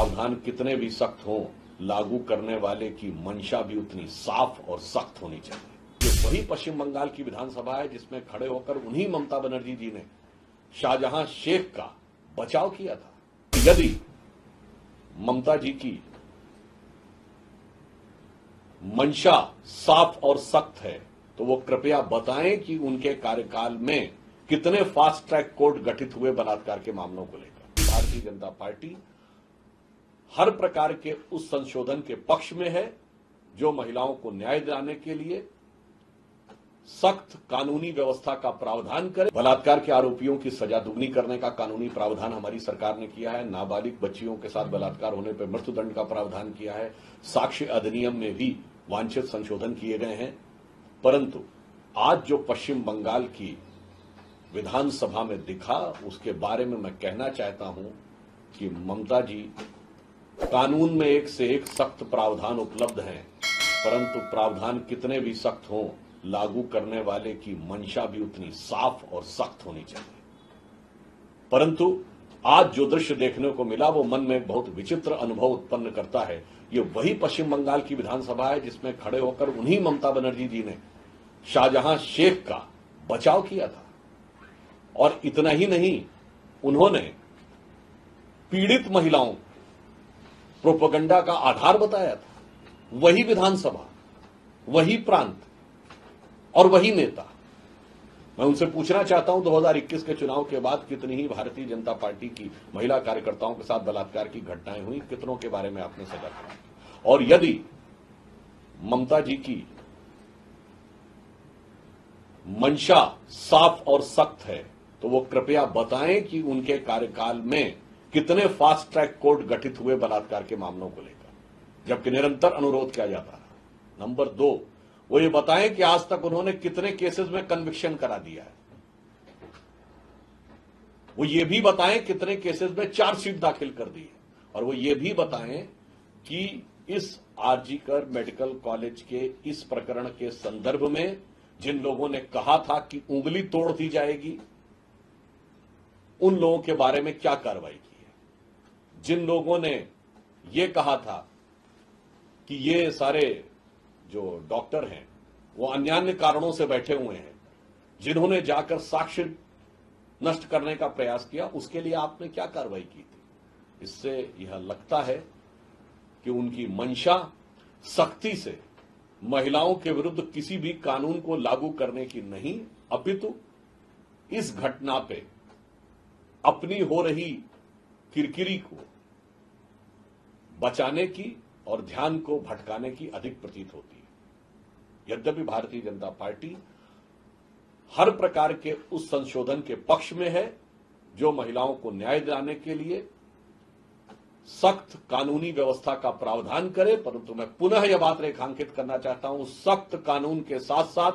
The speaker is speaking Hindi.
प्रावधान कितने भी सख्त हों, लागू करने वाले की मंशा भी उतनी साफ और सख्त होनी चाहिए। ये वही पश्चिम बंगाल की विधानसभा है जिसमें खड़े होकर उन्हीं ममता बनर्जी जी ने शाहजहां शेख का बचाव किया था। यदि ममता जी की मंशा साफ और सख्त है तो वो कृपया बताएं कि उनके कार्यकाल में कितने फास्ट ट्रैक कोर्ट गठित हुए बलात्कार के मामलों को लेकर। भारतीय जनता पार्टी हर प्रकार के उस संशोधन के पक्ष में है जो महिलाओं को न्याय दिलाने के लिए सख्त कानूनी व्यवस्था का प्रावधान करे। बलात्कार के आरोपियों की सजा दुगनी करने का कानूनी प्रावधान हमारी सरकार ने किया है। नाबालिग बच्चियों के साथ बलात्कार होने पर मृत्युदंड का प्रावधान किया है। साक्ष्य अधिनियम में भी वांछित संशोधन किए गए हैं। परंतु आज जो पश्चिम बंगाल की विधानसभा में दिखा, उसके बारे में मैं कहना चाहता हूं कि ममता जी, कानून में एक से एक सख्त प्रावधान उपलब्ध हैं, परंतु प्रावधान कितने भी सख्त हों, लागू करने वाले की मंशा भी उतनी साफ और सख्त होनी चाहिए। परंतु आज जो दृश्य देखने को मिला वो मन में एक बहुत विचित्र अनुभव उत्पन्न करता है। ये वही पश्चिम बंगाल की विधानसभा है जिसमें खड़े होकर उन्हीं ममता बनर्जी जी ने शाहजहां शेख का बचाव किया था। और इतना ही नहीं, उन्होंने पीड़ित महिलाओं प्रोपेगेंडा का आधार बताया था। वही विधानसभा, वही प्रांत और वही नेता। मैं उनसे पूछना चाहता हूं 2021 के चुनाव के बाद कितनी ही भारतीय जनता पार्टी की महिला कार्यकर्ताओं के साथ बलात्कार की घटनाएं हुई, कितनों के बारे में आपने सजा किया? और यदि ममता जी की मंशा साफ और सख्त है तो वो कृपया बताएं कि उनके कार्यकाल में कितने फास्ट ट्रैक कोर्ट गठित हुए बलात्कार के मामलों को लेकर, जबकि निरंतर अनुरोध किया जाता है। नंबर 2, वो ये बताएं कि आज तक उन्होंने कितने केसेस में कन्विक्शन करा दिया है। वो ये भी बताएं कितने केसेस में चार्जशीट दाखिल कर दी है। और वो ये भी बताएं कि इस आरजीकर मेडिकल कॉलेज के इस प्रकरण के संदर्भ में जिन लोगों ने कहा था कि उंगली तोड़ दी जाएगी, उन लोगों के बारे में क्या कार्रवाई की है। जिन लोगों ने यह कहा था कि ये सारे जो डॉक्टर हैं वो अन्यान्य कारणों से बैठे हुए हैं, जिन्होंने जाकर साक्ष्य नष्ट करने का प्रयास किया, उसके लिए आपने क्या कार्रवाई की थी? इससे यह लगता है कि उनकी मंशा सख्ती से महिलाओं के विरुद्ध किसी भी कानून को लागू करने की नहीं, अपितु इस घटना पे अपनी हो रही किरकिरी को बचाने की और ध्यान को भटकाने की अधिक प्रतीत होती है। यद्यपि भारतीय जनता पार्टी हर प्रकार के उस संशोधन के पक्ष में है जो महिलाओं को न्याय दिलाने के लिए सख्त कानूनी व्यवस्था का प्रावधान करे। परंतु मैं पुनः यह बात रेखांकित करना चाहता हूं, सख्त कानून के साथ साथ